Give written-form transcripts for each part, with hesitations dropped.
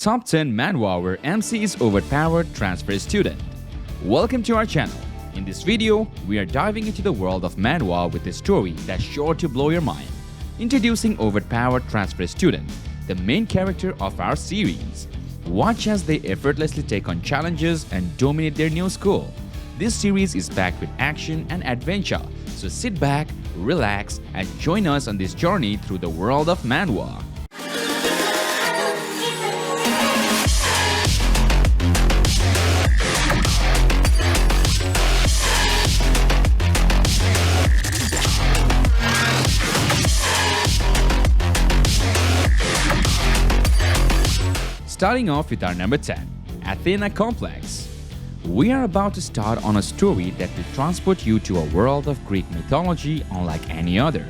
Top 10 Manhwa where MC is overpowered transfer student. Welcome to our channel. In this video, we are diving into the world of Manhwa with a story that's sure to blow your mind. Introducing Overpowered transfer student, the main character of our series. Watch as they effortlessly take on challenges and dominate their new school. This series is packed with action and adventure, so sit back, relax, and join us on this journey through the world of Manhwa. Starting off with our number 10, Athena Complex. We are about to start on a story that will transport you to a world of Greek mythology unlike any other.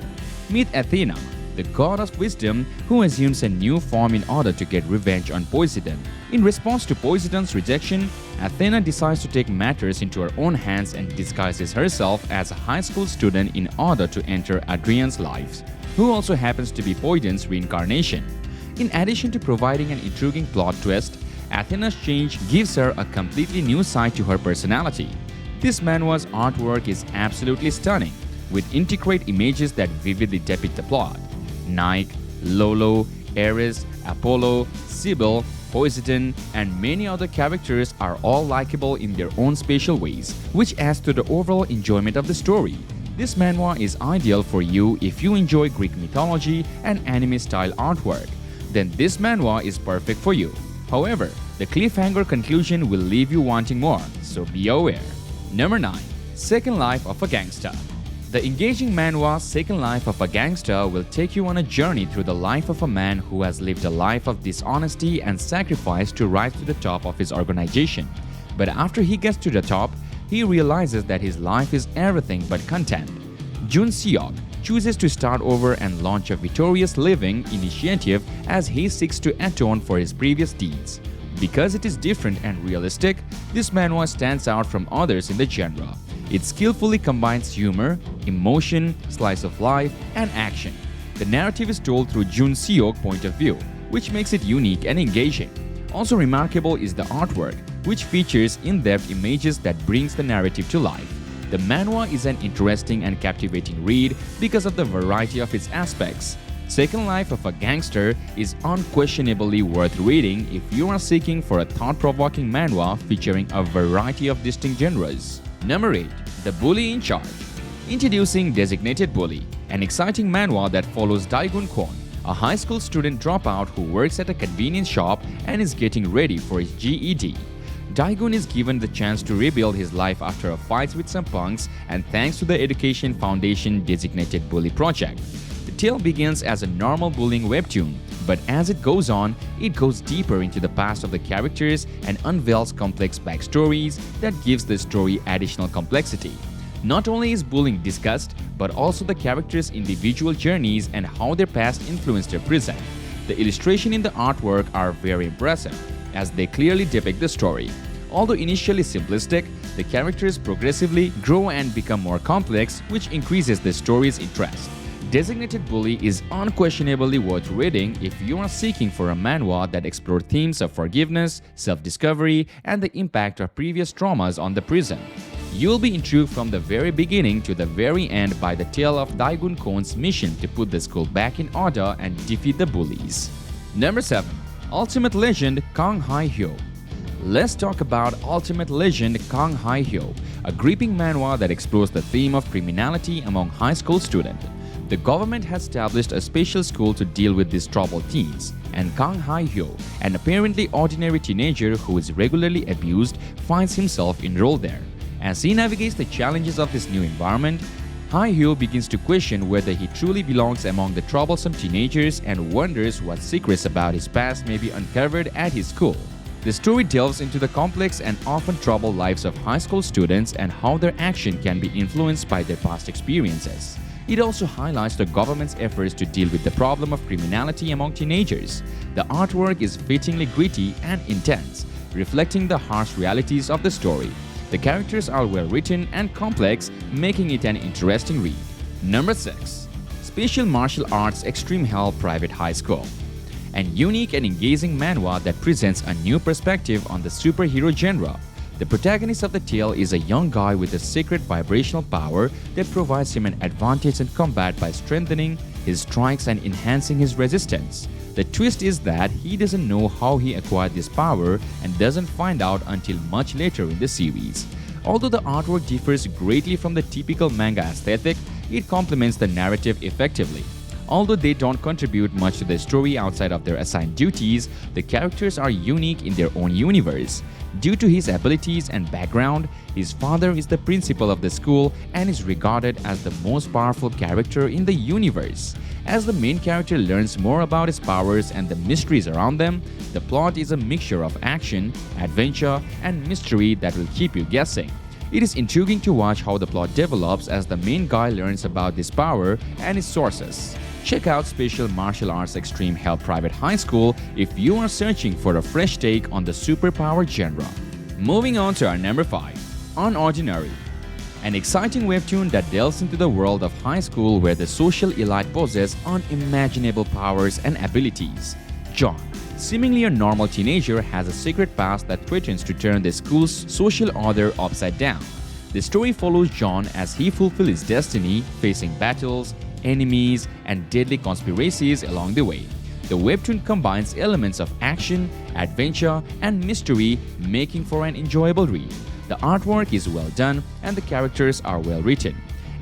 Meet Athena, the god of wisdom who assumes a new form in order to get revenge on Poseidon. In response to Poseidon's rejection, Athena decides to take matters into her own hands and disguises herself as a high school student in order to enter Adrian's life, who also happens to be Poseidon's reincarnation. In addition to providing an intriguing plot twist, Athena's change gives her a completely new side to her personality. This manhwa's artwork is absolutely stunning, with intricate images that vividly depict the plot. Nike, Lolo, Ares, Apollo, Sibyl, Poseidon, and many other characters are all likable in their own special ways, which adds to the overall enjoyment of the story. This manhwa is ideal for you if you enjoy Greek mythology and anime-style artwork. Then this manhwa is perfect for you. However, the cliffhanger conclusion will leave you wanting more, so be aware. Number 9. Second Life of a Gangster. The engaging manhwa Second Life of a Gangster will take you on a journey through the life of a man who has lived a life of dishonesty and sacrifice to rise to the top of his organization. But after he gets to the top, he realizes that his life is everything but content. Jun Seok chooses to start over and launch a victorious living initiative as he seeks to atone for his previous deeds. Because it is different and realistic, this manhwa stands out from others in the genre. It skillfully combines humor, emotion, slice of life, and action. The narrative is told through Jun Seok's point of view, which makes it unique and engaging. Also remarkable is the artwork, which features in-depth images that brings the narrative to life. The manhwa is an interesting and captivating read because of the variety of its aspects. Second Life of a Gangster is unquestionably worth reading if you are seeking for a thought-provoking manhwa featuring a variety of distinct genres. Number 8. The Bully in Charge. Introducing Designated Bully, an exciting manhwa that follows Daegun Kwon, a high school student dropout who works at a convenience shop and is getting ready for his GED. Daegun is given the chance to rebuild his life after a fight with some punks and thanks to the Education Foundation Designated Bully project. The tale begins as a normal bullying webtoon, but as it goes on, it goes deeper into the past of the characters and unveils complex backstories that gives the story additional complexity. Not only is bullying discussed, but also the characters' individual journeys and how their past influenced their present. The illustration in the artwork are very impressive, as they clearly depict the story. Although initially simplistic, the characters progressively grow and become more complex, which increases the story's interest. Designated Bully is unquestionably worth reading if you are seeking for a manhwa that explores themes of forgiveness, self-discovery, and the impact of previous traumas on the prison. You'll be intrigued from the very beginning to the very end by the tale of Daegun Kwon's mission to put the school back in order and defeat the bullies. Number 7. Ultimate Legend Kang Hae-hyo. Let's talk about Ultimate Legend Kang Hae-hyo, a gripping manhwa that explores the theme of criminality among high school students. The government has established a special school to deal with these troubled teens, and Kang Hae-hyo, an apparently ordinary teenager who is regularly abused, finds himself enrolled there. As he navigates the challenges of this new environment, Hae-hyo begins to question whether he truly belongs among the troublesome teenagers and wonders what secrets about his past may be uncovered at his school. The story delves into the complex and often troubled lives of high school students and how their action can be influenced by their past experiences. It also highlights the government's efforts to deal with the problem of criminality among teenagers. The artwork is fittingly gritty and intense, reflecting the harsh realities of the story. The characters are well written and complex, making it an interesting read. Number 6. Special Martial Arts Extreme Hell Private High School. an unique and engaging manhwa that presents a new perspective on the superhero genre. The protagonist of the tale is a young guy with a secret vibrational power that provides him an advantage in combat by strengthening his strikes and enhancing his resistance. The twist is that he doesn't know how he acquired this power and doesn't find out until much later in the series. Although the artwork differs greatly from the typical manga aesthetic, it complements the narrative effectively. Although they don't contribute much to the story outside of their assigned duties, the characters are unique in their own universe. Due to his abilities and background, his father is the principal of the school and is regarded as the most powerful character in the universe. As the main character learns more about his powers and the mysteries around them, the plot is a mixture of action, adventure, and mystery that will keep you guessing. It is intriguing to watch how the plot develops as the main guy learns about this power and its sources. Check out Special Martial Arts Extreme Hell Private High School if you are searching for a fresh take on the superpower genre. Moving on to our number 5, Unordinary. An exciting webtoon that delves into the world of high school where the social elite possess unimaginable powers and abilities. John, seemingly a normal teenager, has a secret past that threatens to turn the school's social order upside down. The story follows John as he fulfills his destiny, facing battles, enemies, and deadly conspiracies along the way. The webtoon combines elements of action, adventure, and mystery, making for an enjoyable read. The artwork is well done and the characters are well written.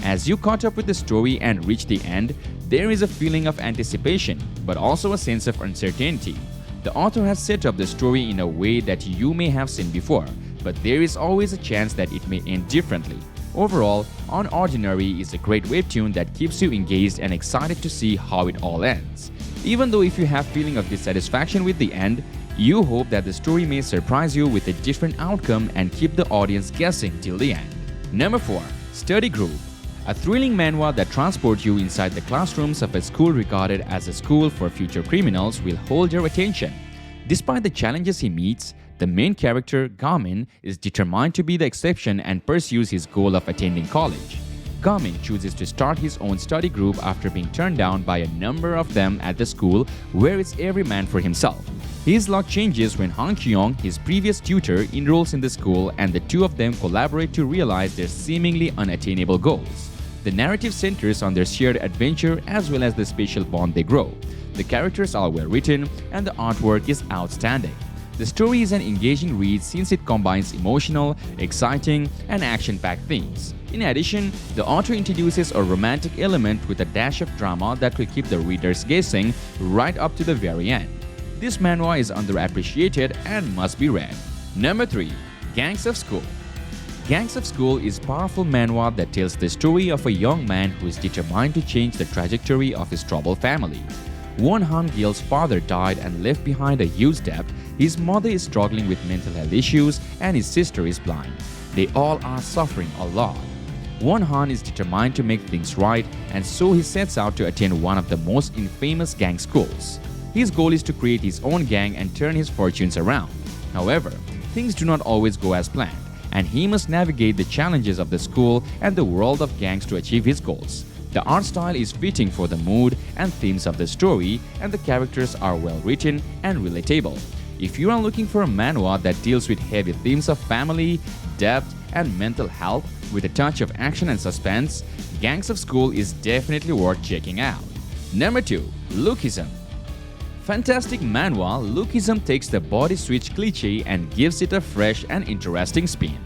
As you caught up with the story and reach the end, there is a feeling of anticipation, but also a sense of uncertainty. The author has set up the story in a way that you may have seen before, but there is always a chance that it may end differently. Overall, Unordinary is a great webtoon that keeps you engaged and excited to see how it all ends. Even though if you have feeling of dissatisfaction with the end, you hope that the story may surprise you with a different outcome and keep the audience guessing till the end. Number 4. Study Group. A thrilling manhwa that transports you inside the classrooms of a school regarded as a school for future criminals will hold your attention. Despite the challenges he meets, the main character, Gamin, is determined to be the exception and pursues his goal of attending college. Gamin chooses to start his own study group after being turned down by a number of them at the school where it's every man for himself. His luck changes when Han Kyung, his previous tutor, enrolls in the school and the two of them collaborate to realize their seemingly unattainable goals. The narrative centers on their shared adventure as well as the special bond they grow. The characters are well written and the artwork is outstanding. The story is an engaging read since it combines emotional, exciting, and action-packed themes. In addition, the author introduces a romantic element with a dash of drama that will keep the readers guessing right up to the very end. This manhwa is underappreciated and must be read. Number 3. Gangs of School. Gangs of School is a powerful manhwa that tells the story of a young man who is determined to change the trajectory of his troubled family. Won Han-gil's father died and left behind a huge debt, his mother is struggling with mental health issues, and his sister is blind. They all are suffering a lot. Won Han is determined to make things right, and so he sets out to attend one of the most infamous gang schools. His goal is to create his own gang and turn his fortunes around. However, things do not always go as planned, and he must navigate the challenges of the school and the world of gangs to achieve his goals. The art style is fitting for the mood and themes of the story, and the characters are well written and relatable. If you are looking for a manhwa that deals with heavy themes of family, debt, and mental health with a touch of action and suspense, Gangs of School is definitely worth checking out. Number 2. Lookism. Fantastic manhwa, Lookism takes the body switch cliché and gives it a fresh and interesting spin.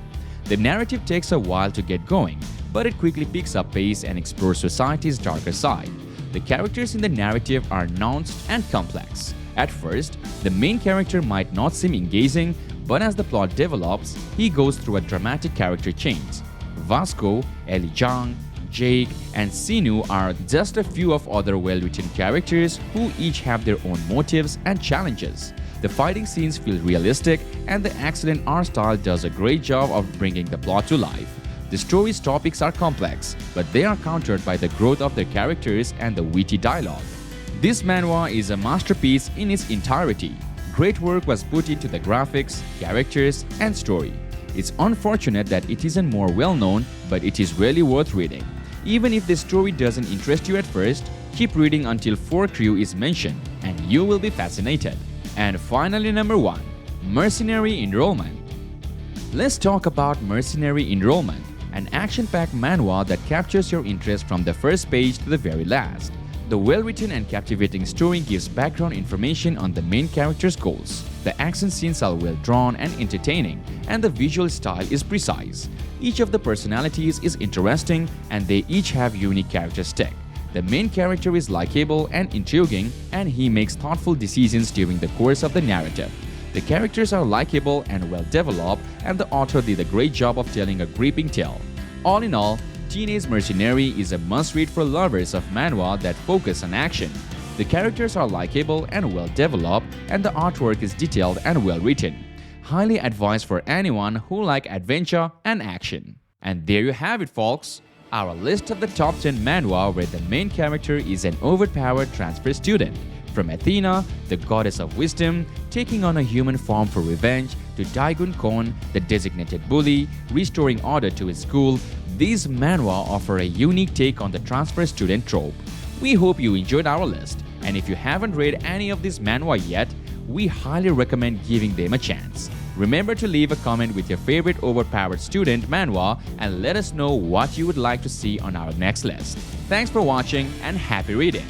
The narrative takes a while to get going, but it quickly picks up pace and explores society's darker side. The characters in the narrative are nuanced and complex. At first, the main character might not seem engaging, but as the plot develops, he goes through a dramatic character change. Vasco, Ellie Jang, Jake, and Sinu are just a few of other well-written characters who each have their own motives and challenges. The fighting scenes feel realistic, and the excellent art style does a great job of bringing the plot to life. The story's topics are complex, but they are countered by the growth of their characters and the witty dialogue. This manhwa is a masterpiece in its entirety. Great work was put into the graphics, characters, and story. It's unfortunate that it isn't more well-known, but it is really worth reading. Even if the story doesn't interest you at first, keep reading until 4 Crew is mentioned, and you will be fascinated. And finally, number 1. Mercenary Enrollment. Let's talk about Mercenary Enrollment, an action-packed manhwa that captures your interest from the first page to the very last. The well-written and captivating story gives background information on the main character's goals. The action scenes are well-drawn and entertaining, and the visual style is precise. Each of the personalities is interesting, and they each have unique characteristics. The main character is likable and intriguing, and he makes thoughtful decisions during the course of the narrative. The characters are likable and well-developed, and the author did a great job of telling a gripping tale. All in all, Teenage Mercenary is a must-read for lovers of manhwa that focus on action. The characters are likable and well-developed, and the artwork is detailed and well-written. Highly advised for anyone who like adventure and action. And there you have it, folks. Our list of the top 10 manhwa where the main character is an overpowered transfer student. From Athena, the goddess of wisdom, taking on a human form for revenge, to Daegun Kon, the designated bully, restoring order to his school, these manhwa offer a unique take on the transfer student trope. We hope you enjoyed our list, and if you haven't read any of these manhwa yet, we highly recommend giving them a chance. Remember to leave a comment with your favorite overpowered student manhwa and let us know what you would like to see on our next list. Thanks for watching and happy reading!